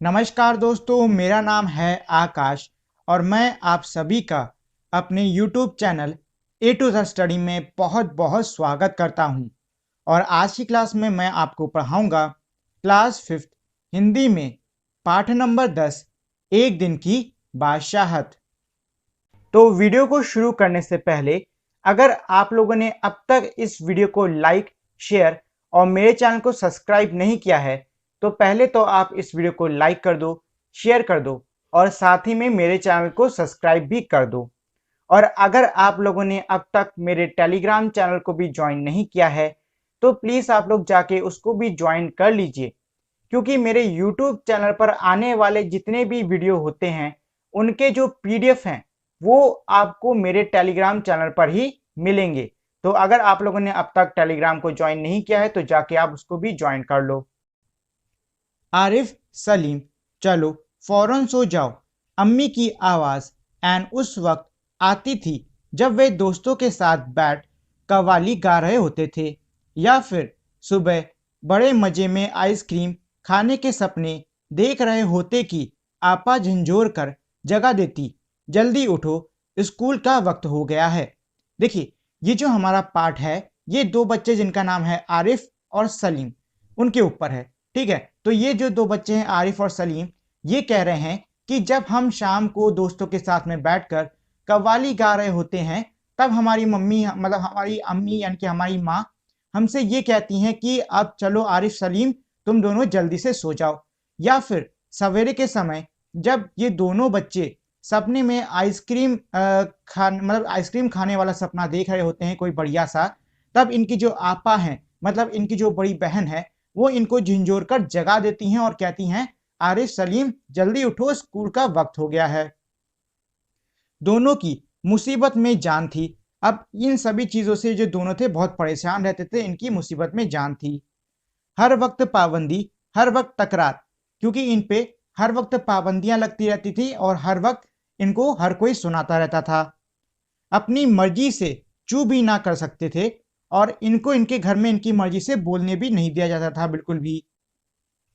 नमस्कार दोस्तों, मेरा नाम है आकाश और मैं आप सभी का अपने YouTube channel A to the study में बहुत बहुत स्वागत करता हूं। और आज की क्लास में मैं आपको पढ़ाऊंगा क्लास 5 हिंदी में पाठ नंबर 10 एक दिन की बादशाहत। तो वीडियो को शुरू करने से पहले अगर आप लोगों ने अब तक इस वीडियो को लाइक, शेयर और मेरे चैनल को सब्सक्राइब नहीं किया है तो पहले तो आप इस वीडियो को लाइक कर दो, शेयर कर दो और साथ ही में मेरे चैनल को सब्सक्राइब भी कर दो। और अगर आप लोगों ने अब तक मेरे टेलीग्राम चैनल को भी ज्वाइन नहीं किया है तो प्लीज़ आप लोग जाके उसको भी ज्वाइन कर लीजिए, क्योंकि मेरे यूट्यूब चैनल पर आने वाले जितने भी वीडियो होते हैं उनके जो पीडीएफ हैं वो आपको मेरे टेलीग्राम चैनल पर ही मिलेंगे। तो अगर आप लोगों ने अब तक टेलीग्राम को ज्वाइन नहीं किया है तो जाके आप उसको भी ज्वाइन कर लो। आरिफ सलीम, चलो फौरन सो जाओ, अम्मी की आवाज़ एंड उस वक्त आती थी जब वे दोस्तों के साथ बैठ कव्वाली गा रहे होते थे या फिर सुबह बड़े मज़े में आइसक्रीम खाने के सपने देख रहे होते कि आपा झंझोर कर जगा देती, जल्दी उठो स्कूल का वक्त हो गया है। देखिए, ये जो हमारा पाठ है ये दो बच्चे जिनका नाम है आरिफ और सलीम उनके ऊपर है। ठीक है, तो ये जो दो बच्चे हैं आरिफ और सलीम, ये कह रहे हैं कि जब हम शाम को दोस्तों के साथ में बैठकर कव्वाली गा रहे होते हैं तब हमारी मम्मी मतलब हमारी अम्मी यानी कि हमारी माँ हमसे ये कहती हैं कि अब चलो आरिफ सलीम तुम दोनों जल्दी से सो जाओ। या फिर सवेरे के समय जब ये दोनों बच्चे सपने में आइसक्रीम आइसक्रीम खाने वाला सपना देख रहे होते हैं कोई बढ़िया सा, तब इनकी जो आपा हैं मतलब इनकी जो बड़ी बहन है वो इनको झिंझोर कर जगा देती हैं और कहती हैं आरिफ सलीम जल्दी उठो स्कूल का वक्त हो गया है। दोनों की मुसीबत में जान थी। अब इन सभी चीज़ों से जो दोनों थे बहुत परेशान रहते थे, इनकी मुसीबत में जान थी। हर वक्त पाबंदी, हर वक्त तकरार, क्योंकि इन पे हर वक्त पाबंदियां लगती रहती थी और हर वक्त इनको हर कोई सुनाता रहता था। अपनी मर्जी से चू भी ना कर सकते थे और इनको इनके घर में इनकी मर्जी से बोलने भी नहीं दिया जाता था बिल्कुल भी।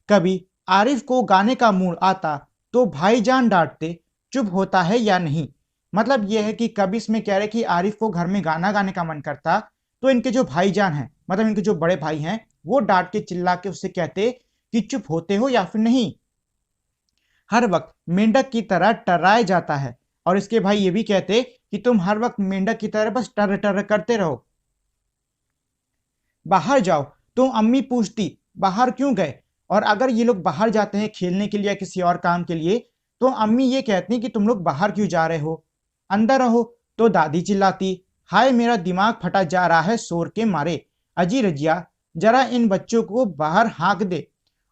कभी आरिफ को गाने का मूड आता तो भाईजान डांटते, चुप होता है या नहीं। मतलब यह है कि कभी इसमें कह रहे कि आरिफ को घर में गाना गाने का मन करता तो इनके जो भाईजान हैं मतलब इनके जो बड़े भाई हैं वो डांट के चिल्ला के उससे कहते कि चुप होते हो या फिर नहीं। हर वक्त मेंढक की तरह टर्राए जाता है और इसके भाई ये भी कहते कि तुम हर वक्त मेंढक की तरह बस टर टर करते रहो। बाहर जाओ तो अम्मी पूछती बाहर क्यों गए, और अगर ये लोग बाहर जाते हैं खेलने के लिए या किसी और काम के लिए तो अम्मी ये कहती हैं कि तुम लोग बाहर क्यों जा रहे हो, अंदर रहो। तो दादी चिल्लाती हाय मेरा दिमाग फटा जा रहा है शोर के मारे, अजी रजिया जरा इन बच्चों को बाहर हाँक दे।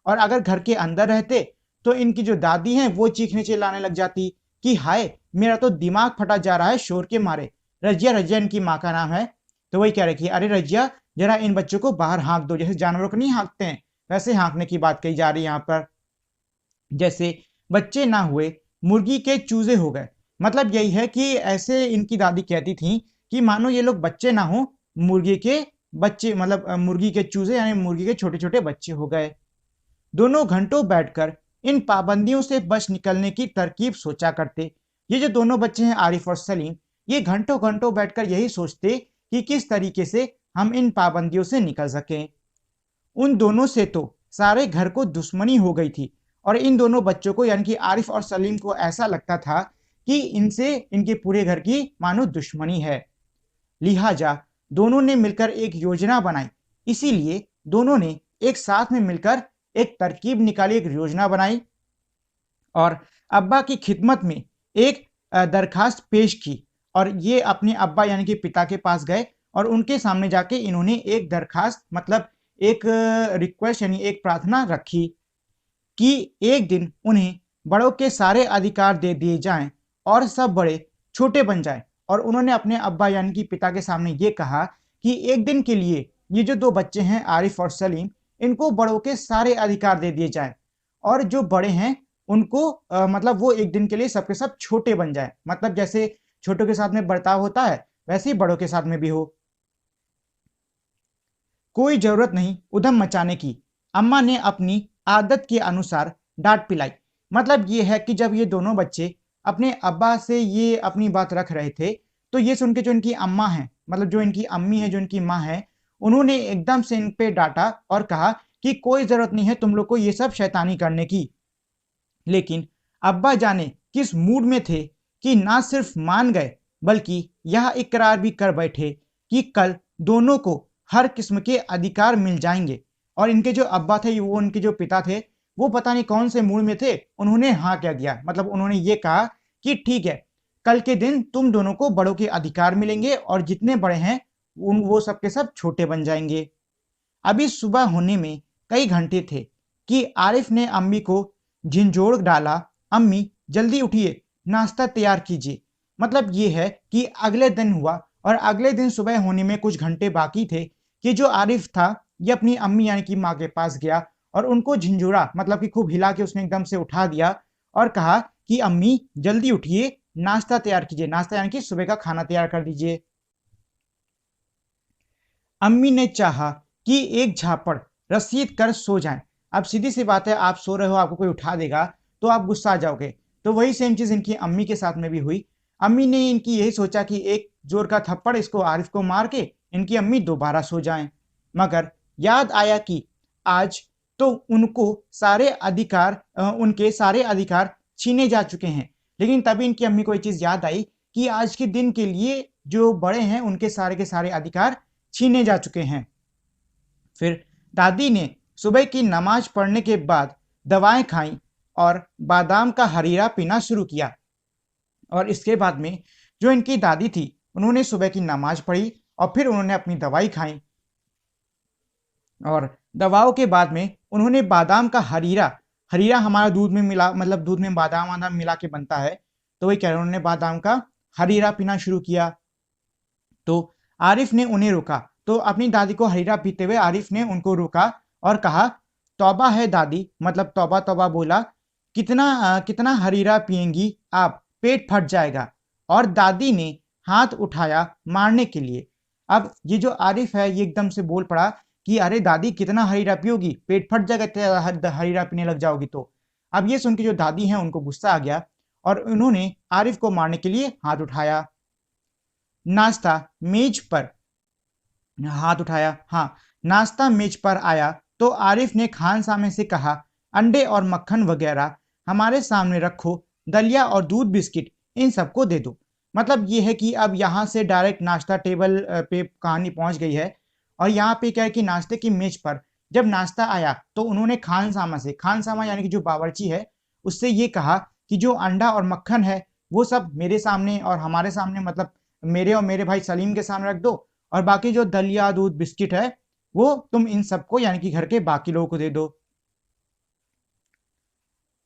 और अगर घर के अंदर रहते तो इनकी जो दादी हैं वो चीखने चिल्लाने लग जाती कि हाय मेरा तो दिमाग फटा जा रहा है शोर के मारे। रजिया, रजिया इनकी माँ का नाम है। तो वही कह रही कि अरे रजिया जरा इन बच्चों को बाहर हाँक दो, जैसे जानवरों को नहीं हाँकते हैं वैसे हाँकने की बात कही जा रही है यहाँ पर। जैसे बच्चे ना हुए मुर्गी के चूजे हो गए, मतलब यही है कि ऐसे इनकी दादी कहती थी कि मानो ये लोग बच्चे ना हो मुर्गी के बच्चे मतलब मुर्गी के चूजे यानी मुर्गी के छोटे छोटे बच्चे हो गए। दोनों घंटों बैठकर इन पाबंदियों से बच निकलने की तरकीब सोचा करते। ये जो दोनों बच्चे हैं आरिफ और सलीम, ये घंटों घंटों बैठकर यही सोचते कि किस तरीके से हम इन पाबंदियों से निकल सकें। उन दोनों से तो सारे घर को दुश्मनी हो गई थी और इन दोनों बच्चों को यानी कि आरिफ और सलीम को ऐसा लगता था कि इनसे इनके पूरे घर की मानो दुश्मनी है। लिहाजा दोनों ने मिलकर एक योजना बनाई। इसीलिए दोनों ने एक साथ में मिलकर एक तरकीब निकाली, एक योजना बनाई और अब्बा की खिदमत में एक दरखास्त पेश की। और ये अपने अब्बा यानी कि पिता के पास गए और उनके सामने जाके इन्होंने एक दरखास्त मतलब एक रिक्वेस्ट यानी एक प्रार्थना रखी कि एक दिन उन्हें बड़ों के सारे अधिकार दे दिए जाएं और सब बड़े छोटे बन जाएं। और उन्होंने अपने अब्बा यानी कि पिता के सामने ये कहा कि एक दिन के लिए ये जो दो बच्चे हैं आरिफ और सलीम, इनको बड़ों के सारे अधिकार दे दिए जाएं और जो बड़े हैं उनको मतलब वो एक दिन के लिए सबके सब छोटे बन जाए, मतलब जैसे छोटों के साथ में बर्ताव होता है वैसे ही बड़ों के साथ में भी हो। कोई जरूरत नहीं उधम मचाने की, अम्मा ने अपनी आदत के अनुसार डांट पिलाई। मतलब ये है कि जब ये दोनों बच्चे अपने अब्बा से ये अपनी बात रख रहे थे, तो ये सुन के जो इनकी अम्मा है, मतलब जो इनकी अम्मी है, जो इनकी माँ है, उन्होंने एकदम से इन पे डांटा और कहा कि कोई जरूरत नहीं है तुम लोग को ये सब शैतानी करने की। लेकिन अब्बा जाने किस मूड में थे कि ना सिर्फ मान गए बल्कि यह इकरार भी कर बैठे कि कल दोनों को हर किस्म के अधिकार मिल जाएंगे। और इनके जो अब्बा थे, वो उनके जो पिता थे, वो पता नहीं कौन से मूड में थे, उन्होंने हाँ कह दिया। मतलब उन्होंने ये कहा कि ठीक है, कल के दिन तुम दोनों को बड़ों के अधिकार मिलेंगे और जितने बड़े हैं वो सब के सब छोटे बन जाएंगे। अभी सुबह होने में कई घंटे थे कि आरिफ ने अम्मी को झिंझोड़ डाला, अम्मी जल्दी उठिए, नाश्ता तैयार कीजिए। मतलब ये है कि अगले दिन हुआ और अगले दिन सुबह होने में कुछ घंटे बाकी थे कि जो आरिफ था ये अपनी अम्मी यानी कि माँ के पास गया और उनको झिंझोड़ा, मतलब कि खूब हिला के उसने एकदम से उठा दिया और कहा कि अम्मी जल्दी उठिए, नाश्ता तैयार कीजिए, नाश्ता यानी कि सुबह का खाना तैयार कर दीजिए। अम्मी ने चाहा कि एक झापड़ रसीद कर सो जाएं। अब सीधी सी बात है, आप सो रहे हो, आपको कोई उठा देगा तो आप गुस्सा आ जाओगे। तो वही सेम चीज इनकी अम्मी के साथ में भी हुई। अम्मी ने इनकी यही सोचा कि एक जोर का थप्पड़ इसको आरिफ को मार के इनकी अम्मी दोबारा सो जाएं। मगर याद आया कि आज तो उनको उनके सारे अधिकार छीने जा चुके हैं। लेकिन तभी इनकी अम्मी को ये चीज याद आई कि आज के दिन के लिए जो बड़े हैं उनके सारे के सारे अधिकार छीने जा चुके हैं। फिर दादी ने सुबह की नमाज पढ़ने के बाद दवाएं खाई और बादाम का हरीरा पीना शुरू किया। और इसके बाद में जो इनकी दादी थी, उन्होंने सुबह की नमाज पढ़ी और फिर उन्होंने अपनी दवाई खाई और दवाओं के बाद में उन्होंने बादाम का हरीरा, हरीरा हमारा दूध में मिला, मतलब दूध में बादाम वादाम मिला के बनता है, तो वही कह रहे हैं, उन्होंने बादाम का हरीरा पीना शुरू किया। तो आरिफ ने उन्हें रोका, तो अपनी दादी को हरीरा पीते हुए आरिफ ने उनको रोका और कहा, तौबा है दादी, मतलब तौबा तौबा बोला, कितना हरीरा पिएंगी आप, पेट फट जाएगा। और दादी ने हाथ उठाया मारने के लिए। अब ये जो आरिफ है ये एकदम से बोल पड़ा कि अरे दादी कितना हरीरा पियोगी, पेट फट जाएगा हरीरा पीने लग जाओगी तो। अब ये सुन के जो दादी हैं उनको गुस्सा आ गया और उन्होंने आरिफ को मारने के लिए हाथ उठाया। नाश्ता मेज पर हाथ उठाया, हाँ, नाश्ता मेज पर आया तो आरिफ ने खानसामे से कहा, अंडे और मक्खन वगैरह हमारे सामने रखो, दलिया और दूध बिस्किट इन सबको दे दो। मतलब ये है कि अब यहाँ से डायरेक्ट नाश्ता टेबल पे कहानी पहुंच गई है। और यहाँ पे क्या है कि नाश्ते की मेज पर जब नाश्ता आया तो उन्होंने खानसामा से, खानसामा यानी कि जो बावर्ची है, उससे ये कहा कि जो अंडा और मक्खन है वो सब मेरे सामने और हमारे सामने, मतलब मेरे और मेरे भाई सलीम के सामने रख दो, और बाकी जो दलिया दूध बिस्किट है वो तुम इन सबको यानी कि घर के बाकी लोगों को दे दो।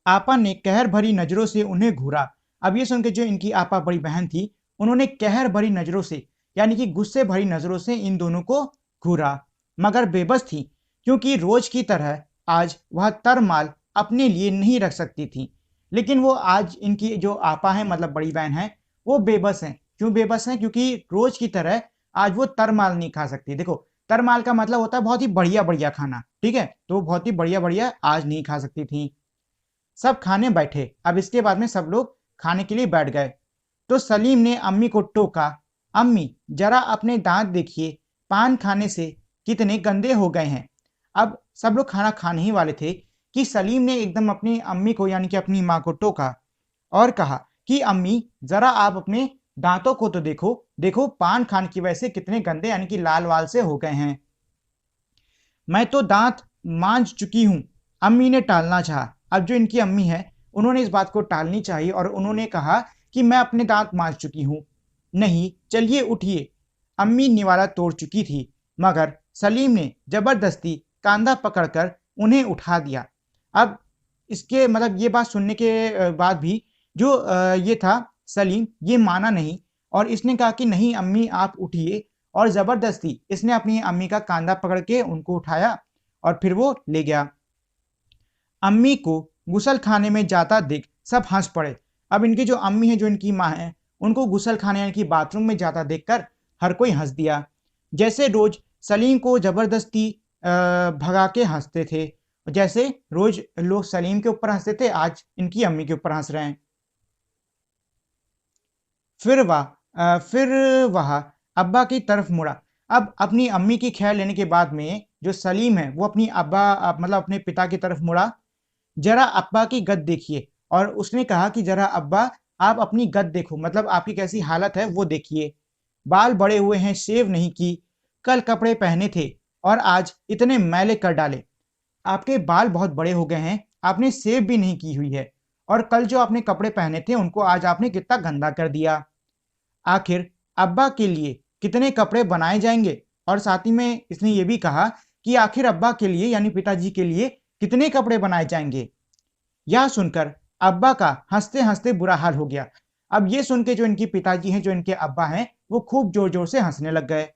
आपा ने कहर भरी नजरों से उन्हें घूरा। अब ये सुन के जो इनकी आपा बड़ी बहन थी, उन्होंने कहर भरी नजरों से यानी कि गुस्से भरी नजरों से इन दोनों को घूरा, मगर बेबस थी क्योंकि रोज की तरह आज वह तरमाल अपने लिए नहीं रख सकती थी। लेकिन वो आज इनकी जो आपा है, मतलब बड़ी बहन है, वो बेबस हैं। क्यों बेबस हैं? क्योंकि रोज की तरह आज वो तरमाल नहीं खा सकती। देखो, तरमाल का मतलब होता है बहुत ही बढ़िया बढ़िया खाना, ठीक है? तो बहुत ही बढ़िया बढ़िया आज नहीं खा सकती थी। सब खाने बैठे। अब इसके बाद में सब लोग खाने के लिए बैठ गए तो सलीम ने अम्मी को टोका, अम्मी जरा अपने दांत देखिए, पान खाने से कितने गंदे हो गए हैं। अब सब लोग खाना खाने ही वाले थे कि सलीम ने एकदम अपनी अम्मी को यानी कि अपनी माँ को टोका और कहा कि अम्मी जरा आप अपने दांतों को तो देखो, देखो पान खाने की वजह से कितने गंदे यानी कि लाल वाल से हो गए हैं। मैं तो दांत मांज चुकी हूँ, अम्मी ने टालना चाहा। अब जो इनकी अम्मी है उन्होंने इस बात को टालनी चाहिए और उन्होंने कहा कि मैं अपने दांत मांज चुकी हूँ। नहीं, चलिए उठिए। अम्मी निवाला तोड़ चुकी थी मगर सलीम ने जबरदस्ती कांधा पकड़कर उन्हें उठा दिया। अब इसके मतलब ये बात सुनने के बाद भी जो ये था सलीम, ये माना नहीं और इसने कहा कि नहीं अम्मी आप उठिए, और जबरदस्ती इसने अपनी अम्मी का कांधा पकड़ के उनको उठाया और फिर वो ले गया। अम्मी को गुसल खाने में जाता देख सब हंस पड़े। अब इनकी जो अम्मी है, जो इनकी माँ है, उनको गुसल खाने यानी कि बाथरूम में जाता देखकर हर कोई हंस दिया। जैसे रोज सलीम को जबरदस्ती भगा के हंसते थे, जैसे रोज लोग सलीम के ऊपर हंसते थे, आज इनकी अम्मी के ऊपर हंस रहे हैं। फिर वह अब्बा की तरफ मुड़ा। अब अपनी अम्मी की खैर लेने के बाद में जो सलीम है वो अपनी मतलब अपने पिता की तरफ मुड़ा। जरा अब्बा की गत देखिए, और उसने कहा कि जरा अब्बा आप अपनी गत देखो, मतलब आपकी कैसी हालत है वो देखिए। बाल बड़े हुए हैं, शेव नहीं की, कल कपड़े पहने थे और आज इतने मैले कर डाले। आपके बाल बहुत बड़े हो गए हैं, आपने शेव भी नहीं की हुई है, और कल जो आपने कपड़े पहने थे उनको आज आपने कितना गंदा कर दिया। आखिर अब्बा के लिए कितने कपड़े बनाए जाएंगे? और साथ ही में इसने ये भी कहा कि आखिर अब्बा के लिए यानी पिताजी के लिए कितने कपड़े बनाए जाएंगे? यह सुनकर अब्बा का हंसते हंसते बुरा हाल हो गया। अब ये सुन के जो इनके पिताजी हैं, जो इनके अब्बा हैं, वो खूब जोर जोर से हंसने लग गए।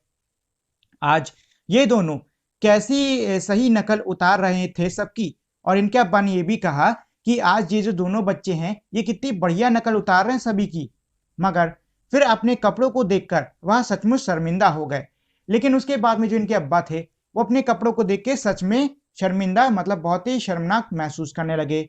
आज ये दोनों कैसी सही नकल उतार रहे थे सबकी। और इनके अब्बा ने ये भी कहा कि आज ये जो दोनों बच्चे हैं ये कितनी बढ़िया नकल उतार रहे हैं सभी की। मगर फिर अपने कपड़ों को देखकर वह सचमुच शर्मिंदा हो गए। लेकिन उसके बाद में जो इनके अब्बा थे वो अपने कपड़ों को देख के सच में शर्मिंदा, मतलब बहुत ही शर्मनाक महसूस करने लगे।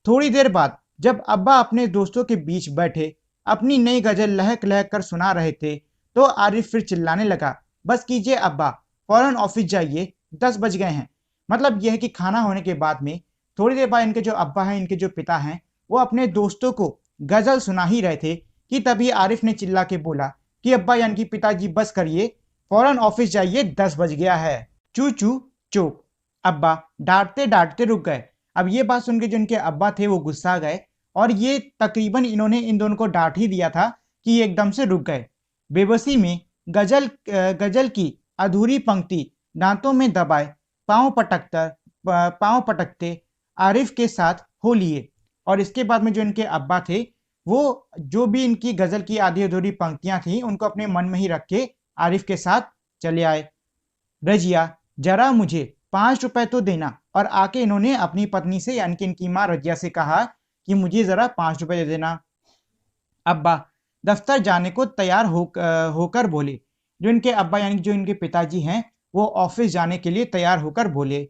थोड़ी देर बाद जब अब्बा अपने दोस्तों के बीच बैठे अपनी नई गजल लहक लहक कर सुना रहे थे, तो आरिफ फिर चिल्लाने लगा, बस कीजिए अब्बा, फौरन ऑफिस जाइए, 10 बज गए हैं। मतलब यह है कि खाना होने के बाद में थोड़ी देर बाद इनके जो अब्बा हैं, इनके जो पिता हैं, वो अपने दोस्तों को गजल सुना ही रहे थे कि तभी आरिफ ने चिल्ला के बोला कि अब्बा यानी कि पिताजी बस करिए, फौरन ऑफिस जाइए, 10 बज गया है। चू चू चुप। अब्बा डांटते डांटते रुक गए। अब ये बात सुन के जो इनके अब्बा थे वो गुस्सा गए, और ये तकरीबन इन्होंने इन दोनों को डांट ही दिया था कि ये एकदम से रुक गए। बेबसी में गजल की अधूरी पंक्ति दांतों में दबाए पांव पटकते आरिफ के साथ हो लिए। और इसके बाद में जो इनके अब्बा थे वो जो भी इनकी गजल की आधी अधूरी पंक्तियां थी उनको अपने मन में ही रख के आरिफ के साथ चले आए। रजिया, जरा मुझे 5 रुपए तो देना। और आके इन्होंने अपनी पत्नी से यानी कि इनकी माँ रजिया से कहा कि मुझे जरा 5 रुपए दे देना। अब्बा दफ्तर जाने को तैयार होकर बोले। जो इनके अब्बा यानी जो इनके पिताजी हैं वो ऑफिस जाने के लिए तैयार होकर बोले,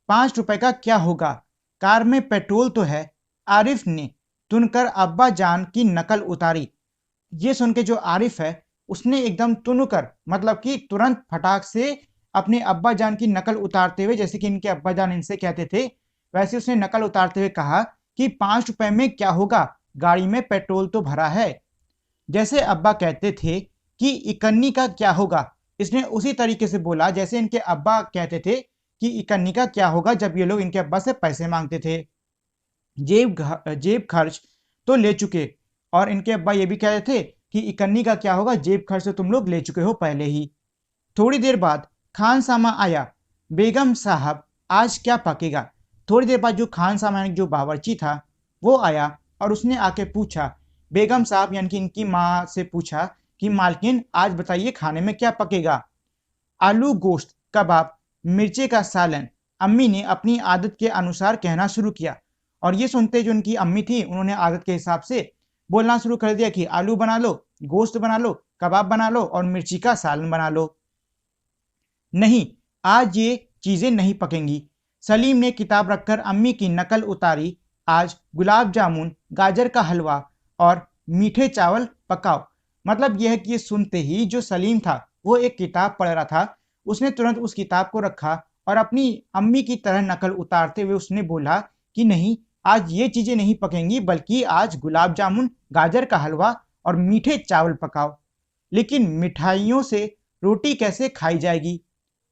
5 रुपए का क्या होगा, कार में पेट्रोल तो है। आरिफ ने तुनकर अब्बा जान की नकल उतारी। ये सुन के जो आरिफ है उसने एकदम तुनकर, मतलब कि तुरंत फटाक से अपने अब्बा जान की नकल उतारते हुए, जैसे कि इनके अब्बा जान इनसे कहते थे वैसे उसने नकल उतारते हुए कहा कि 5 रुपए में क्या होगा, गाड़ी में पेट्रोल तो भरा है। जैसे अब्बा कहते थे कि इकन्नी का क्या होगा, इसने उसी तरीके से बोला जैसे इनके अब्बा कहते थे कि इकन्नी का क्या होगा जब ये लोग इनके अब्बा से पैसे मांगते थे। जेब खर्च तो ले चुके। और इनके अब्बा ये भी कहते थे कि इकन्नी का क्या होगा, जेब खर्च तो तुम लोग ले चुके हो पहले ही। थोड़ी देर बाद खान सामा आया। बेगम साहब आज क्या पकेगा? थोड़ी देर बाद जो खान सामा यानी जो बावर्ची था वो आया और उसने आके पूछा, बेगम साहब यानी कि इनकी माँ से पूछा कि मालकिन आज बताइए खाने में क्या पकेगा? आलू गोश्त कबाब मिर्चे का सालन, अम्मी ने अपनी आदत के अनुसार कहना शुरू किया। और ये सुनते जो उनकी अम्मी थी उन्होंने आदत के हिसाब से बोलना शुरू कर दिया कि आलू बना लो, गोश्त बना लो, कबाब बना लो और मिर्ची का सालन बना लो। नहीं, आज ये चीजें नहीं पकेंगी। सलीम ने किताब रखकर अम्मी की नकल उतारी। आज गुलाब जामुन, गाजर का हलवा और मीठे चावल पकाओ। मतलब यह है कि ये सुनते ही जो सलीम था वो एक किताब पढ़ रहा था, उसने तुरंत उस किताब को रखा और अपनी अम्मी की तरह नकल उतारते हुए उसने बोला कि नहीं, आज ये चीजें नहीं पकेंगी, बल्कि आज गुलाब जामुन, गाजर का हलवा और मीठे चावल पकाओ। लेकिन मिठाइयों से रोटी कैसे खाई जाएगी?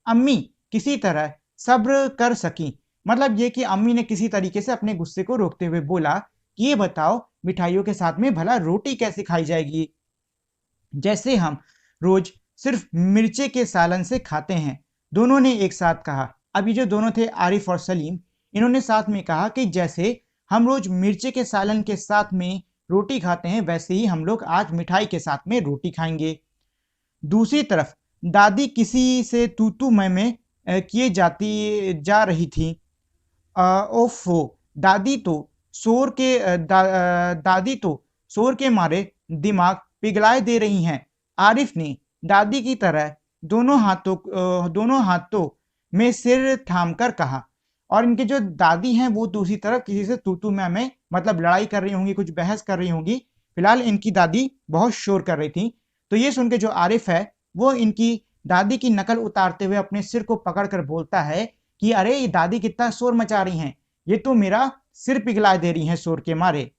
अम्मी किसी तरह सब्र कर सकी। मतलब ये कि अम्मी ने किसी तरीके से अपने गुस्से को रोकते हुए बोला कि ये बताओ मिठाइयों के साथ में भला रोटी कैसे खाई जाएगी? जैसे हम रोज सिर्फ मिर्चे के सालन से खाते हैं। दोनों ने एक साथ कहा। अब ये जो दोनों थे आरिफ और सलीम, इन्होंने साथ में कहा कि जैसे हम रोज मिर्चे के सालन के साथ में रोटी खाते हैं वैसे ही हम लोग आज मिठाई के साथ में रोटी खाएंगे। दूसरी तरफ दादी किसी से तू तू मैं किए जा रही थी। ओफो, दादी तो दादी तो शोर के मारे दिमाग पिघलाए दे रही हैं। आरिफ ने दादी की तरह दोनों हाथों में सिर थामकर कहा। और इनके जो दादी हैं वो दूसरी तरफ किसी से तू मैं में मतलब लड़ाई कर रही होंगी, कुछ बहस कर रही होंगी। फिलहाल इनकी दादी बहुत शोर कर रही थी। तो ये सुन के जो आरिफ है वो इनकी दादी की नकल उतारते हुए अपने सिर को पकड़कर बोलता है कि अरे ये दादी कितना शोर मचा रही हैं, ये तो मेरा सिर पिघला दे रही हैं शोर के मारे।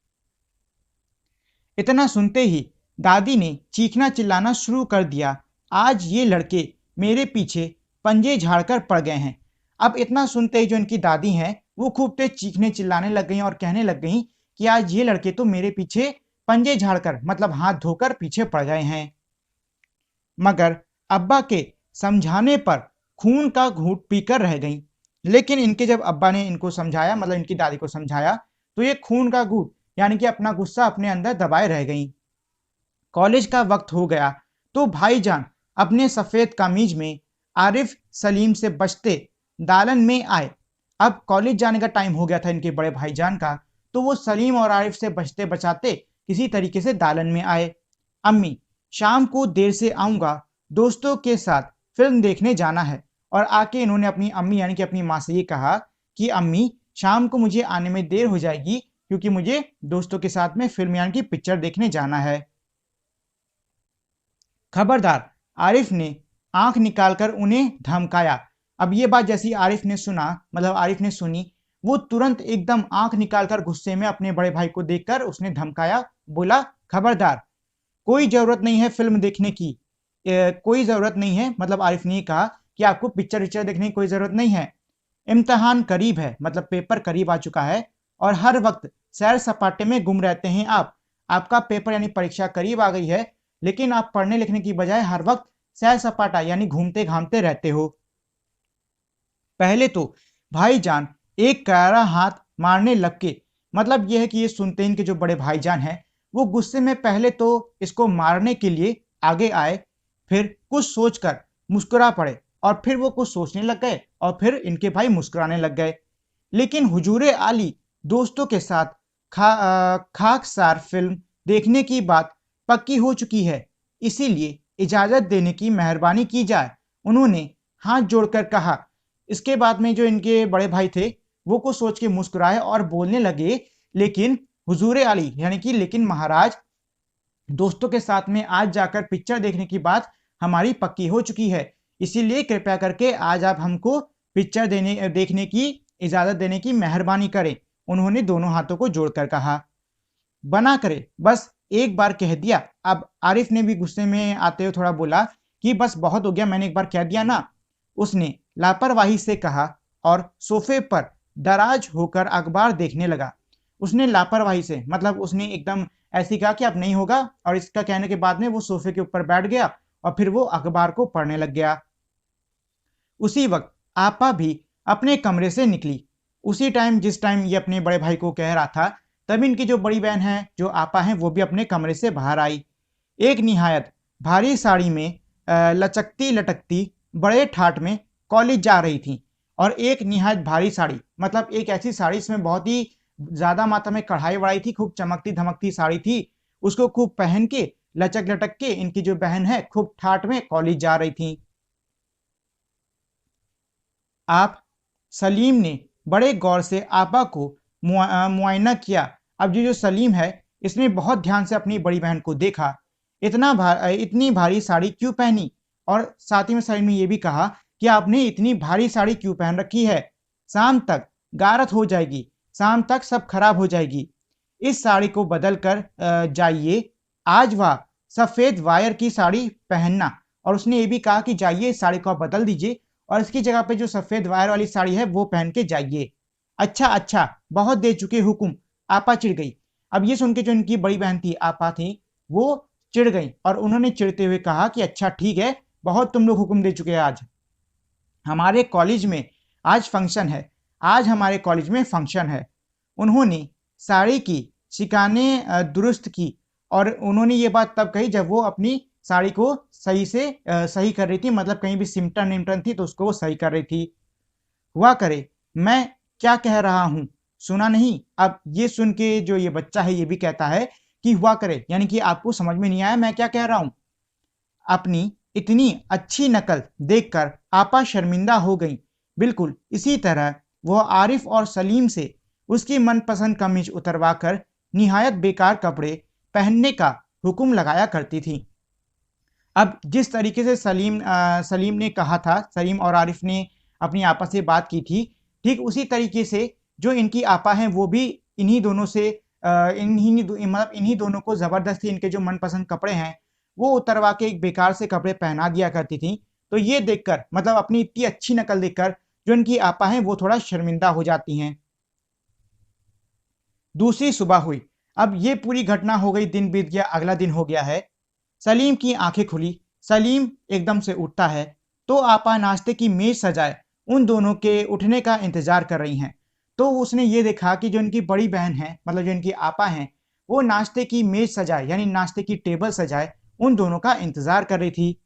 इतना सुनते ही दादी ने चीखना चिल्लाना शुरू कर दिया, आज ये लड़के मेरे पीछे पंजे झाड़कर पड़ गए हैं। अब इतना सुनते ही जो इनकी दादी हैं वो खूब तेज चीखने चिल्लाने लग गई और कहने लग गई कि आज ये लड़के तो मेरे पीछे पंजे झाड़कर मतलब हाथ धोकर पीछे पड़ गए हैं। मगर अब्बा के समझाने पर खून का घूंट पीकर रह गई। लेकिन इनके जब अब्बा ने इनको समझाया मतलब इनकी दादी को समझाया तो ये खून का घूंट यानी कि अपना गुस्सा अपने अंदर दबाए रह गई। कॉलेज का वक्त हो गया तो भाईजान अपने सफेद कमीज में आरिफ सलीम से बचते दालन में आए। अब कॉलेज जाने का टाइम हो गया था इनके बड़े भाईजान का, तो वो सलीम और आरिफ से बचते बचाते किसी तरीके से दालन में आए। अम्मी, शाम को देर से आऊंगा, दोस्तों के साथ फिल्म देखने जाना है। और आके इन्होंने अपनी अम्मी यानी कि अपनी माँ से ये कहा कि अम्मी शाम को मुझे आने में देर हो जाएगी क्योंकि मुझे दोस्तों के साथ में फिल्म यानी कि पिक्चर देखने जाना है। खबरदार, आरिफ ने आंख निकालकर उन्हें धमकाया। अब ये बात जैसी आरिफ ने सुना मतलब आरिफ ने सुनी, वो तुरंत एकदम आंख निकालकर गुस्से में अपने बड़े भाई को देखकर उसने धमकाया, बोला खबरदार, कोई जरूरत नहीं है फिल्म देखने की, कोई जरूरत नहीं है। मतलब आरिफ ने कहा कि आपको पिक्चर विक्चर देखने की कोई जरूरत नहीं है, इम्तिहान करीब है मतलब पेपर करीब आ चुका है और हर वक्त सैर सपाटे में गुम रहते हैं आप। आपका पेपर यानी परीक्षा करीब आ गई है लेकिन आप पढ़ने लिखने की बजाय हर वक्त सैर सपाटा यानी घूमते घामते रहते हो। पहले तो भाईजान एक करारा हाथ मारने लग के, मतलब यह है कि ये सुनते इनके जो बड़े भाईजान हैं वो गुस्से में पहले तो इसको मारने के लिए आगे आए, फिर कुछ सोचकर मुस्कुरा पड़े और फिर वो कुछ सोचने लग गए और फिर इनके भाई मुस्कुराने लग गए। लेकिन हुजूरे आली दोस्तों के साथ खाकसार फिल्म देखने की बात पक्की हो चुकी है, इसीलिए इजाजत देने की मेहरबानी की जाए, उन्होंने हाथ जोड़कर कहा। इसके बाद में जो इनके बड़े भाई थे वो कुछ सोच के मुस्कुराए और बोलने लगे, लेकिन हुजूरे आली यानी कि लेकिन महाराज, दोस्तों के साथ में आज जाकर पिक्चर देखने की बात हमारी पक्की हो चुकी है, इसीलिए कृपया करके आज आप हमको पिक्चर देखने की इजाजत देने की मेहरबानी करें, उन्होंने दोनों हाथों को जोड़कर कहा। बना करे, बस एक बार कह दिया। अब आरिफ ने भी गुस्से में आते हुए थोड़ा बोला कि बस बहुत हो गया, मैंने एक बार कह दिया ना, उसने लापरवाही से कहा और सोफे पर दराज होकर अखबार देखने लगा। उसने लापरवाही से मतलब उसने एकदम ऐसी कहा कि अब नहीं होगा और इसका कहने के बाद में वो सोफे के ऊपर बैठ गया और फिर वो अखबार को पढ़ने लग गया। उसी वक्त आपा भी अपने कमरे से निकली। उसी टाइम जिस टाइम ये अपने बड़े भाई को कह रहा था तभी इनकी जो बड़ी बहन है जो आपा है वो भी अपने कमरे से बाहर आई। एक निहायत भारी साड़ी में लचकती लटकती बड़े ठाट में कॉलेज जा रही थी और एक निहायत भारी साड़ी मतलब एक ऐसी साड़ी इसमें बहुत ही ज्यादा मात्रा में कढ़ाई वढ़ाई थी, खूब चमकती धमकती साड़ी थी, उसको खूब पहन के लचक लटक के इनकी जो बहन है खूब ठाट में कॉलेज जा रही थी। आप सलीम ने बड़े गौर से आपा को मुआयना किया। अब ये जो सलीम है इसने बहुत ध्यान से अपनी बड़ी बहन को देखा, इतनी भारी साड़ी क्यों पहनी, और साथ ही में सलीम ने यह भी कहा कि आपने इतनी भारी साड़ी क्यों पहन रखी है, शाम तक गारत हो जाएगी, शाम तक सब खराब हो जाएगी, इस साड़ी को बदल कर जाइए, आज वह सफेद वायर की साड़ी पहनना। और उसने ये भी कहा कि जाइए इस साड़ी को आप बदल दीजिए और इसकी जगह पे जो सफेद वायर वाली साड़ी है वो पहन के जाइए। अच्छा अच्छा, बहुत दे चुके हुक्म, आपा चिढ़ गई। अब ये सुन के जो इनकी बड़ी बहन थी आपा थी वो चिढ़ गई और उन्होंने चिढ़ते हुए कहा कि अच्छा ठीक है, बहुत तुम लोग हुक्म दे चुके हैं, आज हमारे कॉलेज में आज फंक्शन है, आज हमारे कॉलेज में फंक्शन है। उन्होंने साड़ी की शिकाने दुरुस्त की और उन्होंने ये बात तब कही जब वो अपनी साड़ी को सही से सही कर रही थी, मतलब कहीं भी सिमटन निमटन थी तो उसको वो सही कर रही थी। हुआ करे, मैं क्या कह रहा हूं, सुना नहीं? अब ये सुन के जो ये बच्चा है ये भी कहता है कि हुआ करे यानी कि आपको समझ में नहीं आया मैं क्या कह रहा हूं। अपनी इतनी अच्छी नकल देखकर आपा शर्मिंदा हो गई। बिल्कुल इसी तरह वह आरिफ और सलीम से उसकी मनपसंद कमीज उतरवाकर निहायत बेकार कपड़े पहनने का हुक्म लगाया करती थी। अब जिस तरीके से सलीम ने कहा था, सलीम और आरिफ ने अपनी आपस में बात की थी, ठीक उसी तरीके से जो इनकी आपा हैं वो भी इन्हीं दोनों से इन्हीं दोनों को ज़बरदस्ती इनके जो मनपसंद कपड़े हैं वो उतरवा के एक बेकार से कपड़े पहना दिया करती थी। तो ये देखकर, मतलब अपनी इतनी अच्छी नकल देखकर, जो इनकी आपा हैं वो थोड़ा शर्मिंदा हो जाती हैं। दूसरी सुबह हुई। अब ये पूरी घटना हो गई, दिन बीत गया, अगला दिन हो गया है। सलीम की आंखें खुली। सलीम एकदम से उठता है तो आपा नाश्ते की मेज सजाए उन दोनों के उठने का इंतजार कर रही हैं। तो उसने ये देखा कि जो इनकी बड़ी बहन है, मतलब जो इनकी आपा हैं, वो नाश्ते की मेज सजाए यानी नाश्ते की टेबल सजाए उन दोनों का इंतजार कर रही थी।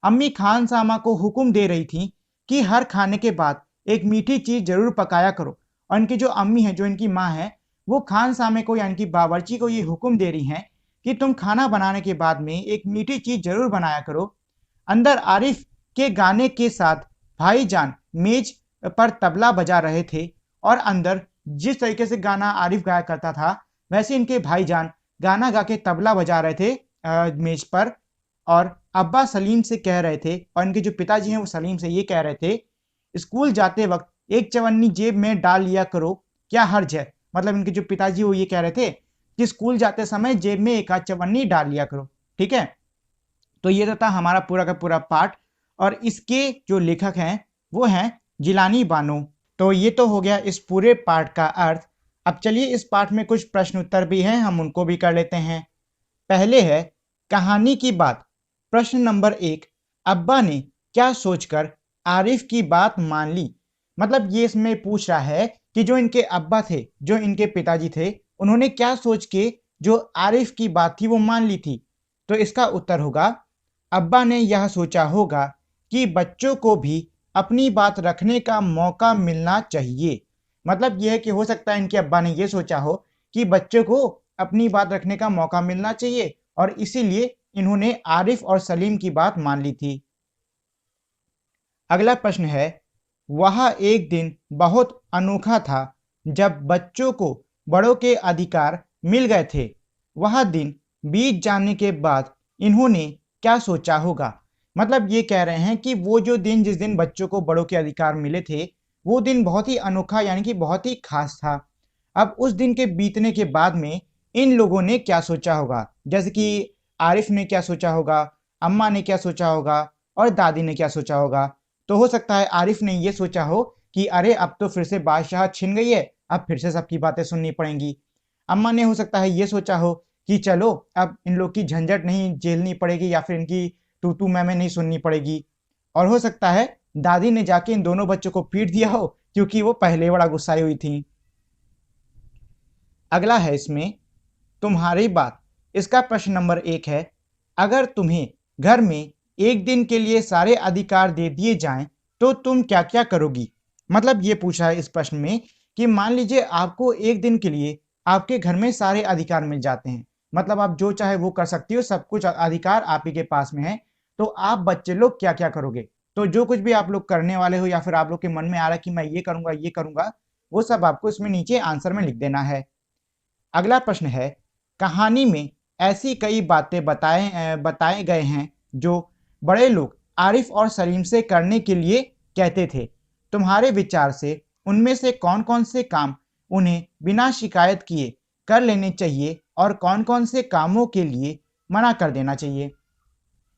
अम्मी खान सामा को हुक्म दे रही थी कि हर खाने के बाद एक मीठी चीज जरूर पकाया करो। और इनकी जो अम्मी है, जो इनकी माँ है, वो खान सामे को यानी कि बावर्ची को ये हुक्म दे रही हैं कि तुम खाना बनाने के बाद में एक मीठी चीज जरूर बनाया करो। अंदर आरिफ के गाने के साथ भाईजान मेज पर तबला बजा रहे थे और अंदर जिस तरीके से गाना आरिफ गाया करता था वैसे इनके भाईजान गाना गा के तबला बजा रहे थे मेज पर। और अब्बा सलीम से कह रहे थे, और इनके जो पिताजी हैं वो सलीम से ये कह रहे थे, स्कूल जाते वक्त एक चवन्नी जेब में डाल लिया करो, क्या हर्ज है। मतलब इनके जो पिताजी वो ये कह रहे थे कि स्कूल जाते समय जेब में एक आध चवन्नी डाल लिया करो। ठीक है, तो ये था हमारा पूरा का पूरा पाठ, और इसके जो लेखक हैं वो हैं जिलानी बानो। तो ये तो हो गया इस पूरे पाठ का अर्थ। अब चलिए इस पाठ में कुछ प्रश्न उत्तर भी हैं, हम उनको भी कर लेते हैं। पहले है कहानी की बात। प्रश्न नंबर 1, अब्बा ने क्या सोचकर आरिफ की बात मान ली। मतलब ये इसमें पूछ रहा है कि जो इनके अब्बा थे, जो इनके पिताजी थे, उन्होंने क्या सोच के जो आरिफ की बात थी वो मान ली थी। तो इसका उत्तर होगा, अब्बा ने यह सोचा होगा कि बच्चों को भी अपनी बात रखने का मौका मिलना चाहिए। मतलब यह है कि हो सकता है इनके अब्बा ने यह सोचा हो कि बच्चों को अपनी बात रखने का मौका मिलना चाहिए, और इसीलिए इन्होंने आरिफ और सलीम की बात मान ली थी। अगला प्रश्न है, वह एक दिन बहुत अनोखा था जब बच्चों को बड़ों के अधिकार मिल गए थे। वह दिन बीत जाने के बाद इन्होंने क्या सोचा होगा। मतलब ये कह रहे हैं कि वो जो दिन, जिस दिन बच्चों को बड़ों के अधिकार मिले थे, वो दिन बहुत ही अनोखा यानी कि बहुत ही खास था। अब उस दिन के बीतने के बाद में इन लोगों ने क्या सोचा होगा, जैसे कि आरिफ ने क्या सोचा होगा, अम्मा ने क्या सोचा होगा, और दादी ने क्या सोचा होगा। तो हो सकता है आरिफ ने ये सोचा हो कि अरे अब तो फिर से बादशाह छिन गई है, अब फिर से सबकी बातें सुननी पड़ेंगी। अम्मा ने हो सकता है ये सोचा हो कि चलो अब इन लोग की झंझट नहीं झेलनी पड़ेगी, या फिर इनकी तू तू मैं नहीं सुननी पड़ेगी। और हो सकता है दादी ने जाके इन दोनों बच्चों को पीट दिया हो, क्योंकि वो पहले बड़ा गुस्साई हुई थी। अगला है इसमें तुम्हारी बात। इसका प्रश्न नंबर 1 है, अगर तुम्हें घर में एक दिन के लिए सारे अधिकार दे दिए जाएं तो तुम क्या क्या करोगी। मतलब ये पूछा है इस प्रश्न में कि मान लीजिए आपको एक दिन के लिए आपके घर में सारे अधिकार मिल जाते हैं, मतलब आप जो चाहे वो कर सकती हो, सब कुछ अधिकार आप ही के पास में है, तो आप बच्चे लोग क्या क्या करोगे। तो जो कुछ भी आप लोग करने वाले हो या फिर आप लोग के मन में आ रहा है कि मैं ये करूंगा, वो सब आपको इसमें नीचे आंसर में लिख देना है। अगला प्रश्न है, कहानी में ऐसी कई बातें बताए गए हैं जो बड़े लोग आरिफ और सलीम से करने के लिए कहते थे। तुम्हारे विचार से उनमें से कौन कौन से काम उन्हें बिना शिकायत किए कर लेने चाहिए और कौन कौन से कामों के लिए मना कर देना चाहिए।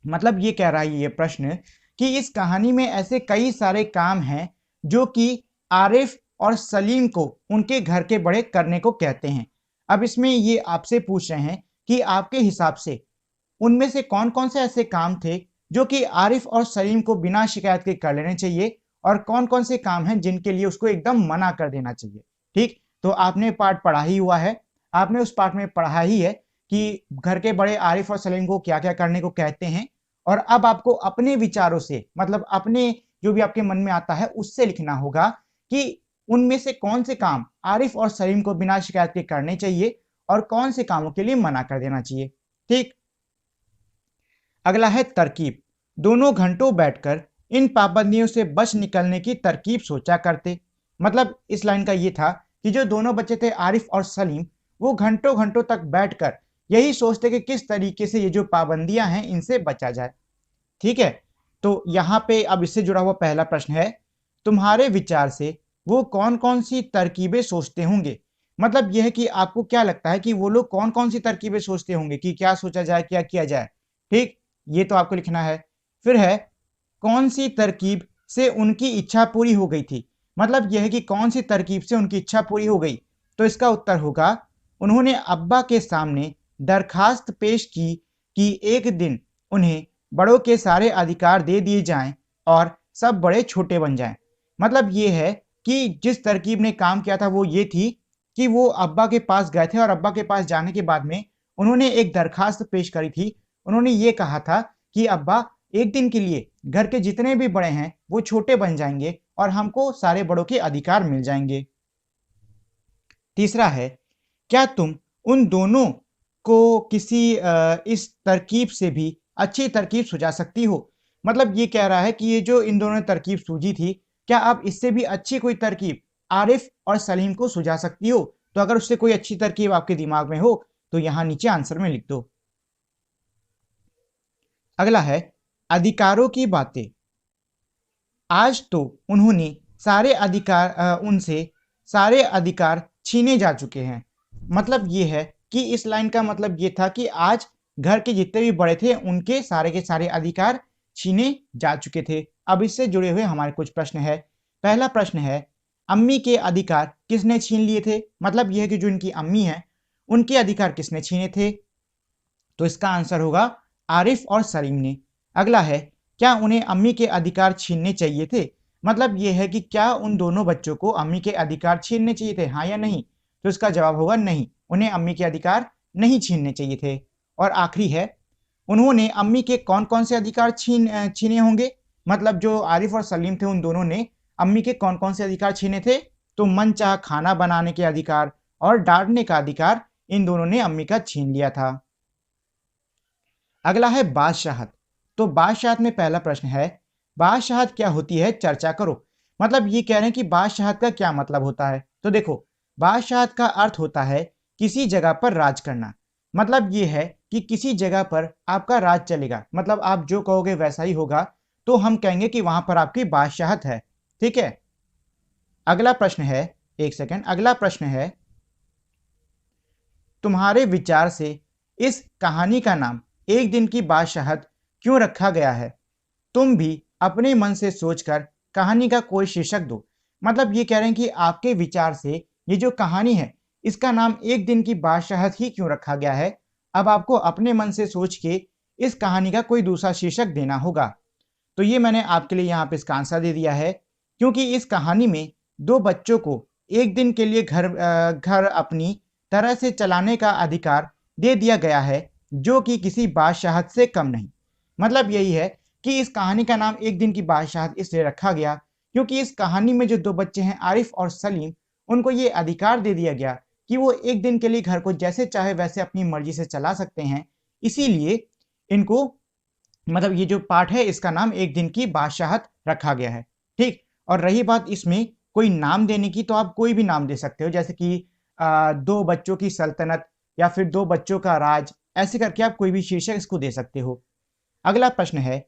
मतलब ये कह रहा है ये प्रश्न कि इस कहानी में ऐसे कई सारे काम हैं जो कि आरिफ और सलीम को उनके घर के बड़े करने को कहते हैं। अब इसमें ये आपसे पूछ रहे हैं कि आपके हिसाब से उनमें से कौन कौन से ऐसे काम थे जो कि आरिफ और सलीम को बिना शिकायत के कर लेने चाहिए, और कौन कौन से काम हैं जिनके लिए उसको एकदम मना कर देना चाहिए। ठीक, तो आपने पाठ पढ़ा ही हुआ है, आपने उस पाठ में पढ़ा ही है कि घर के बड़े आरिफ और सलीम को क्या क्या करने को कहते हैं। और अब आपको अपने विचारों से, मतलब अपने जो भी आपके मन में आता है उससे लिखना होगा कि उनमें से कौन से काम आरिफ और सलीम को बिना शिकायत के करने चाहिए और कौन से कामों के लिए मना कर देना चाहिए। ठीक, अगला है तरकीब। दोनों घंटों बैठकर इन पाबंदियों से बच निकलने की तरकीब सोचा करते। मतलब इस लाइन का ये था कि जो दोनों बच्चे थे आरिफ और सलीम, वो घंटों घंटों तक बैठकर यही सोचते कि किस तरीके से ये जो पाबंदियां हैं इनसे बचा जाए। ठीक है, तो यहाँ पे अब इससे जुड़ा हुआ पहला प्रश्न है, तुम्हारे विचार से वो कौन कौन सी तरकीबें सोचते होंगे। मतलब यह है कि आपको क्या लगता है कि वो लोग कौन कौन सी तरकीबें सोचते होंगे कि क्या सोचा जाए, क्या किया जाए। ठीक, ये तो आपको लिखना है। फिर है, कौन सी तरकीब से उनकी इच्छा पूरी हो गई थी। मतलब यह है कि कौन सी तरकीब से उनकी इच्छा पूरी हो गई। तो इसका उत्तर होगा, उन्होंने अब्बा के सामने दरखास्त पेश की कि एक दिन उन्हें बड़ों के सारे अधिकार दे दिए जाएं और सब बड़े छोटे बन जाएं। मतलब ये है कि जिस तरकीब ने काम किया था वो ये थी कि वो अब्बा के पास गए थे और अब्बा के पास जाने के बाद में उन्होंने एक दरखास्त पेश करी थी। उन्होंने ये कहा था कि अब्बा, एक दिन के लिए घर के जितने भी बड़े हैं वो छोटे बन जाएंगे और हमको सारे बड़ों के अधिकार मिल जाएंगे। तीसरा है, क्या तुम उन दोनों को किसी इस तरकीब से भी अच्छी तरकीब सुझा सकती हो। मतलब ये कह रहा है कि ये जो इन दोनों ने तरकीब सूझी थी, क्या आप इससे भी अच्छी कोई तरकीब आरिफ और सलीम को सुझा सकती हो। तो अगर उससे कोई अच्छी तरकीब आपके दिमाग में हो तो यहां नीचे आंसर में लिख दो। अगला है, अधिकारों की बातें। आज तो उन्होंने उनसे सारे अधिकार छीने जा चुके हैं। मतलब ये है कि इस लाइन का मतलब ये था कि आज घर के जितने भी बड़े थे उनके सारे के सारे अधिकार छीने जा चुके थे। अब इससे जुड़े हुए हमारे कुछ प्रश्न है। पहला प्रश्न है, अम्मी के अधिकार किसने छीन लिए थे। मतलब यह है कि जो इनकी अम्मी है उनके अधिकार किसने छीने थे। तो इसका आंसर होगा आरिफ और सलीम ने। अगला है, क्या उन्हें अम्मी के अधिकार छीनने चाहिए थे। मतलब यह है कि क्या उन दोनों बच्चों को अम्मी के अधिकार छीनने चाहिए थे, हाँ या नहीं। तो इसका जवाब होगा नहीं, उन्हें अम्मी के अधिकार नहीं छीनने चाहिए थे। और आखिरी है, उन्होंने अम्मी के कौन कौन से अधिकार छीने होंगे। मतलब जो आरिफ और सलीम थे उन दोनों ने अम्मी के कौन कौन से अधिकार छीने थे। तो मनचाहा खाना बनाने के अधिकार और डांटने का अधिकार इन दोनों ने अम्मी का छीन लिया था। अगला है बादशाहत। तो बादशाहत में पहला प्रश्न है, बादशाहत क्या होती है, चर्चा करो। मतलब ये कह रहे हैं कि बादशाहत का क्या मतलब होता है। तो देखो, बादशाहत का अर्थ होता है किसी जगह पर राज करना। मतलब ये है कि किसी जगह पर आपका राज चलेगा, मतलब आप जो कहोगे वैसा ही होगा, तो हम कहेंगे कि वहां पर आपकी बादशाहत है। ठीक है, अगला प्रश्न है, एक सेकंड, अगला प्रश्न है, तुम्हारे विचार से इस कहानी का नाम एक दिन की बादशाहत क्यों रखा गया है। तुम भी अपने मन से सोचकर कहानी का कोई शीर्षक दो। मतलब ये कह रहे हैं कि आपके विचार से ये जो कहानी है इसका नाम एक दिन की बादशाहत ही क्यों रखा गया है। अब आपको अपने मन से सोच के इस कहानी का कोई दूसरा शीर्षक देना होगा। तो ये मैंने आपके लिए यहाँ पे इसका आंसर दे दिया है, क्योंकि इस कहानी में दो बच्चों को एक दिन के लिए घर अपनी तरह से चलाने का अधिकार दे दिया गया है, जो कि किसी बादशाहत से कम नहीं। मतलब यही है कि इस कहानी का नाम एक दिन की बादशाहत इसलिए रखा गया क्योंकि इस कहानी में जो दो बच्चे हैं आरिफ और सलीम, उनको ये अधिकार दे दिया गया कि वो एक दिन के लिए घर को जैसे चाहे वैसे अपनी मर्जी से चला सकते हैं। इसीलिए इनको, मतलब ये जो पाठ है इसका नाम एक दिन की बादशाहत रखा गया है। ठीक, और रही बात इसमें कोई नाम देने की, तो आप कोई भी नाम दे सकते हो, जैसे कि दो बच्चों की सल्तनत या फिर दो बच्चों का राज, ऐसे करके आप कोई भी शीर्षक इसको दे सकते हो। अगला प्रश्न है,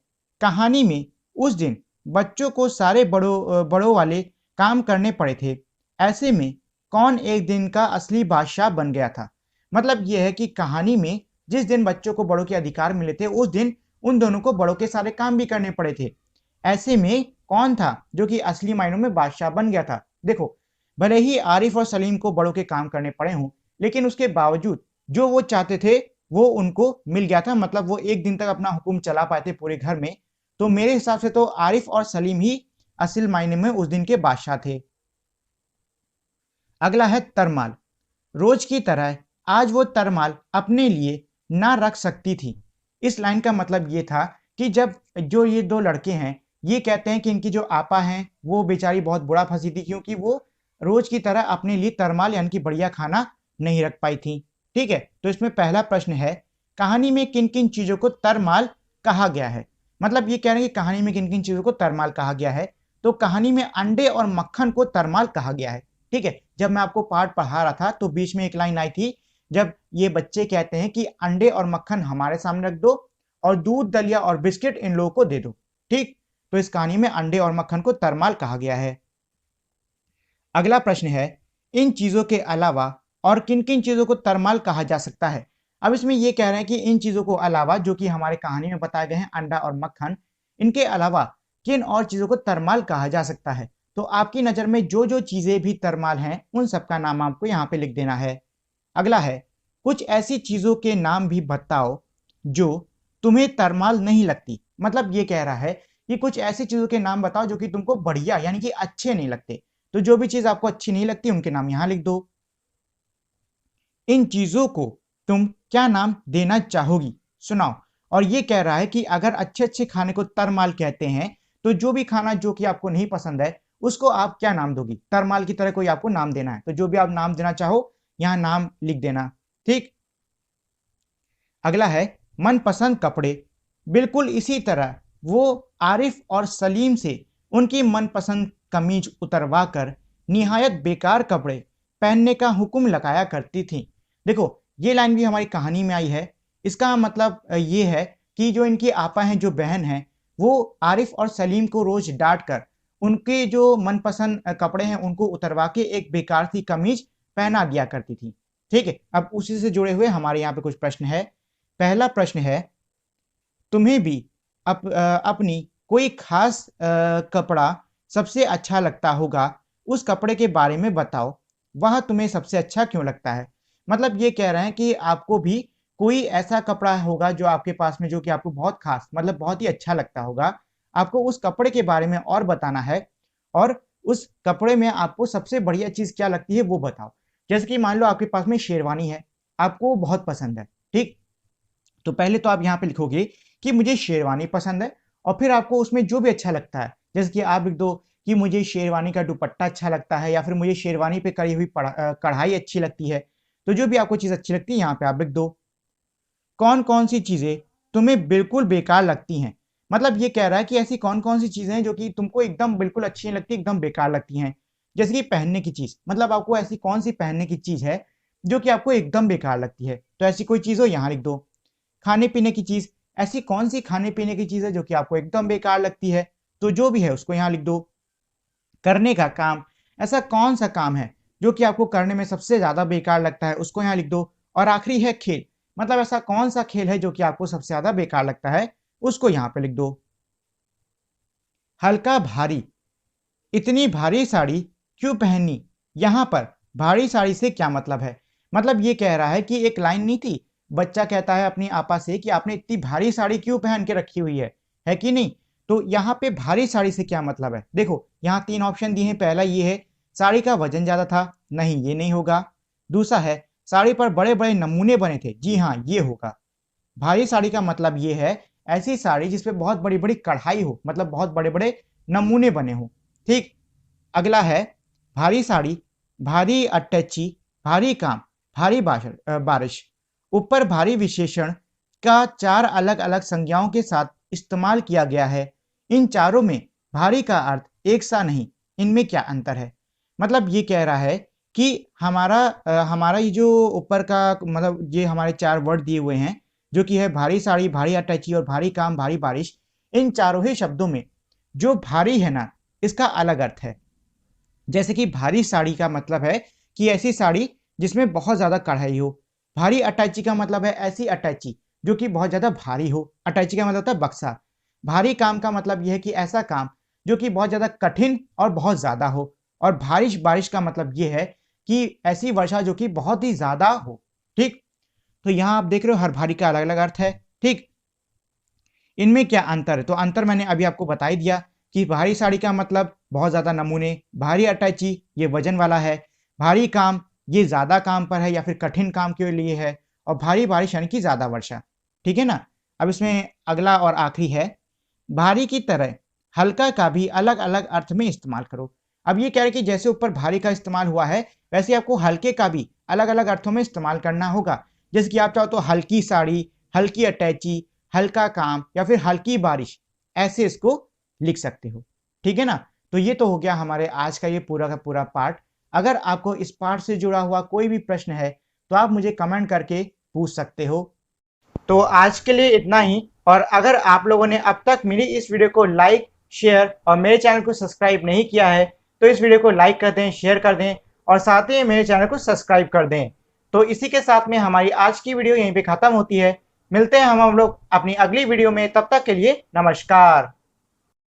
कहानी में उस दिन बच्चों को सारे बड़ों वाले काम करने पड़े थे, ऐसे में कौन एक दिन का असली बादशाह बन गया था। मतलब यह है कि कहानी में जिस दिन बच्चों को बड़ों के अधिकार मिले थे उस दिन उन दोनों को बड़ों के सारे काम भी करने पड़े थे। ऐसे में कौन था जो कि असली मायनों में बादशाह बन गया था। देखो, भले ही आरिफ और सलीम को बड़ों के काम करने पड़े हों, लेकिन उसके बावजूद जो वो चाहते थे वो उनको मिल गया था। मतलब वो एक दिन तक अपना हुक्म चला पाए थे पूरे घर में। तो मेरे हिसाब से तो आरिफ और सलीम ही असल मायने में उस दिन के बादशाह थे। अगला है तरमाल। रोज की तरह आज वो तरमाल अपने लिए ना रख सकती थी। इस लाइन का मतलब ये था कि जब जो ये दो लड़के हैं ये कहते हैं कि इनकी जो आपा हैं वो बेचारी बहुत बुरा फंसी थी, क्योंकि वो रोज की तरह अपने लिए तरमाल यानी कि बढ़िया खाना नहीं रख पाई थी। ठीक है, तो इसमें पहला प्रश्न है, कहानी में किन किन चीजों को तरमाल कहा गया है। मतलब ये कह रहे हैं कि कहानी में किन किन चीजों को तरमाल कहा गया है। तो कहानी में अंडे और मक्खन को तरमाल कहा गया है। ठीक है, जब मैं आपको पाठ पढ़ा रहा था तो बीच में एक लाइन आई थी, जब ये बच्चे कहते हैं कि अंडे और मक्खन हमारे सामने रख दो और दूध, दलिया और बिस्किट इन लोगों को दे दो। ठीक, तो इस कहानी में अंडे और मक्खन को तरमाल कहा गया है। अगला प्रश्न है, इन चीजों के अलावा और किन किन चीजों को तरमाल कहा जा सकता है। अब इसमें यह कह रहे हैं कि इन चीजों को अलावा, जो कि हमारे कहानी में बताए गए हैं अंडा और मक्खन, इनके अलावा किन और चीजों को तरमाल कहा जा सकता है। तो आपकी नजर में जो जो चीजें भी तरमाल हैं उन सबका नाम आपको यहाँ पे लिख देना है। अगला है, कुछ ऐसी चीजों के नाम भी बताओ जो तुम्हें तरमाल नहीं लगती। मतलब ये कह रहा है कि कुछ ऐसी चीजों के नाम बताओ जो कि तुमको बढ़िया यानी कि अच्छे नहीं लगते। तो जो भी चीज आपको अच्छी नहीं लगती उनके नाम यहां लिख दो। इन चीजों को तुम क्या नाम देना चाहोगी, सुनाओ। और ये कह रहा है कि अगर अच्छे अच्छे खाने को तरमाल कहते हैं तो जो भी खाना जो कि आपको नहीं पसंद है उसको आप क्या नाम दोगी। तरमाल की तरह कोई आपको नाम देना है, तो जो भी आप नाम देना चाहो यहां नाम लिख देना। ठीक, अगला है मनपसंद कपड़े। बिल्कुल इसी तरह वो आरिफ और सलीम से उनकी मनपसंद कमीज उतरवा कर निहायत बेकार कपड़े पहनने का हुक्म लगाया करती थी। देखो, ये लाइन भी हमारी कहानी में आई है। इसका मतलब ये है कि जो इनकी आपा हैं, जो बहन हैं, वो आरिफ और सलीम को रोज डांट कर उनके जो मनपसंद कपड़े हैं उनको उतरवा के एक बेकार सी कमीज पहना दिया करती थी। ठीक है, अब उसी से जुड़े हुए हमारे यहाँ पे कुछ प्रश्न है। पहला प्रश्न है, तुम्हें भी अपनी कोई खास कपड़ा सबसे अच्छा लगता होगा, उस कपड़े के बारे में बताओ, वह तुम्हें सबसे अच्छा क्यों लगता है। मतलब ये कह रहे हैं कि आपको भी कोई ऐसा कपड़ा होगा जो आपके पास में, जो कि आपको बहुत खास, मतलब बहुत ही अच्छा लगता होगा। आपको उस कपड़े के बारे में और बताना है और उस कपड़े में आपको सबसे बढ़िया चीज क्या लगती है वो बताओ। जैसे कि मान लो आपके पास में शेरवानी है, आपको बहुत पसंद है। ठीक, तो पहले तो आप यहाँ पे लिखोगे कि मुझे शेरवानी पसंद है, और फिर आपको उसमें जो भी अच्छा लगता है, जैसे कि आप लिख दो कि मुझे शेरवानी का दुपट्टा अच्छा लगता है, या फिर मुझे शेरवानी पे करी हुई कढ़ाई अच्छी लगती है। तो जो भी आपको चीज अच्छी लगती है यहाँ पे आप लिख दो। कौन कौन सी चीजें तुम्हें बिल्कुल बेकार लगती हैं। मतलब ये कह रहा है कि ऐसी कौन कौन सी चीजें हैं जो कि तुमको एकदम बिल्कुल अच्छी नहीं लगती, एकदम बेकार लगती हैं। जैसे कि पहनने की चीज, मतलब आपको ऐसी कौन सी पहनने की चीज है जो कि आपको एकदम बेकार लगती है, तो ऐसी कोई चीज हो यहाँ लिख दो। खाने पीने की चीज, ऐसी कौन सी खाने पीने की चीज है जो कि आपको एकदम बेकार लगती है, तो जो भी है उसको यहाँ लिख दो। करने का काम, ऐसा कौन सा काम है जो कि आपको करने में सबसे ज्यादा बेकार लगता है, उसको यहाँ लिख दो। और आखिरी है खेल, मतलब ऐसा कौन सा खेल है जो कि आपको सबसे ज्यादा बेकार लगता है, उसको यहाँ पे लिख दो। हल्का भारी, इतनी भारी साड़ी क्यों पहनी। यहां पर भारी साड़ी से क्या मतलब है। मतलब ये कह रहा है कि एक लाइन नहीं थी, बच्चा कहता है अपनी आपा से कि आपने इतनी भारी साड़ी क्यों पहन के रखी हुई है कि नहीं। तो यहाँ पे भारी साड़ी से क्या मतलब है, देखो यहाँ तीन ऑप्शन दिए हैं। पहला ये है साड़ी का वजन ज्यादा था, नहीं ये नहीं होगा। दूसरा है साड़ी पर बड़े बड़े नमूने बने थे, जी हाँ ये होगा। भारी साड़ी का मतलब ये है ऐसी साड़ी जिसपे बहुत बड़ी बड़ी कढ़ाई हो, मतलब बहुत बड़े बड़े नमूने बने हो। ठीक, अगला है भारी साड़ी, भारी अटैची, भारी काम, भारी बारिश। ऊपर भारी विशेषण का चार अलग अलग संज्ञाओं के साथ इस्तेमाल किया गया है। इन चारों में भारी का अर्थ एक सा नहीं, इनमें क्या अंतर है। मतलब ये कह रहा है कि हमारा ये जो ऊपर का, मतलब ये हमारे चार वर्ड दिए हुए हैं जो कि है भारी साड़ी, भारी अटैची और भारी काम, भारी बारिश। इन चारों ही शब्दों में जो भारी है ना, इसका अलग अर्थ है। जैसे कि भारी साड़ी का मतलब है कि ऐसी साड़ी जिसमें बहुत ज्यादा कढ़ाई हो। भारी अटैची का मतलब है ऐसी अटैची जो कि बहुत ज्यादा भारी हो। अटैची का मतलब होता है बक्सा। भारी काम का मतलब यह है कि ऐसा काम जो कि बहुत ज्यादा कठिन और बहुत ज्यादा हो। और बारिश बारिश का मतलब यह है कि ऐसी वर्षा जो कि बहुत ही ज्यादा हो। ठीक, तो यहां आप देख रहे हो हर भारी का अलग अलग अर्थ है। ठीक, इनमें क्या अंतर है, तो अंतर मैंने अभी आपको बता ही दिया कि भारी साड़ी का मतलब बहुत ज्यादा नमूने, भारी अटैची ये वजन वाला है, भारी काम ये ज्यादा काम पर है या फिर कठिन काम के लिए है, और भारी बारिश यानी कि ज्यादा वर्षा। ठीक है ना। अब इसमें अगला और आखिरी है, भारी की तरह हल्का का भी अलग अलग अर्थ में इस्तेमाल करो। अब ये कह रहे कि जैसे ऊपर भारी का इस्तेमाल हुआ है वैसे आपको हल्के का भी अलग अलग अर्थों में इस्तेमाल करना होगा। जैसे कि आप चाहो तो हल्की साड़ी, हल्की अटैची, हल्का काम या फिर हल्की बारिश, ऐसे इसको लिख सकते हो। ठीक है ना। तो ये तो हो गया हमारे आज का ये पूरा का पूरा पार्ट। अगर आपको इस पार्ट से जुड़ा हुआ कोई भी प्रश्न है तो आप मुझे कमेंट करके पूछ सकते हो। तो आज के लिए इतना ही, और अगर आप लोगों ने अब तक मेरी इस वीडियो को लाइक, शेयर और मेरे चैनल को सब्सक्राइब नहीं किया है तो इस वीडियो को लाइक कर दें, शेयर कर दें और साथ ही मेरे चैनल को सब्सक्राइब कर दें। तो इसी के साथ में हमारी आज की वीडियो यहीं पे खत्म होती है। मिलते हैं हम लोग अपनी अगली वीडियो में, तब तक के लिए नमस्कार।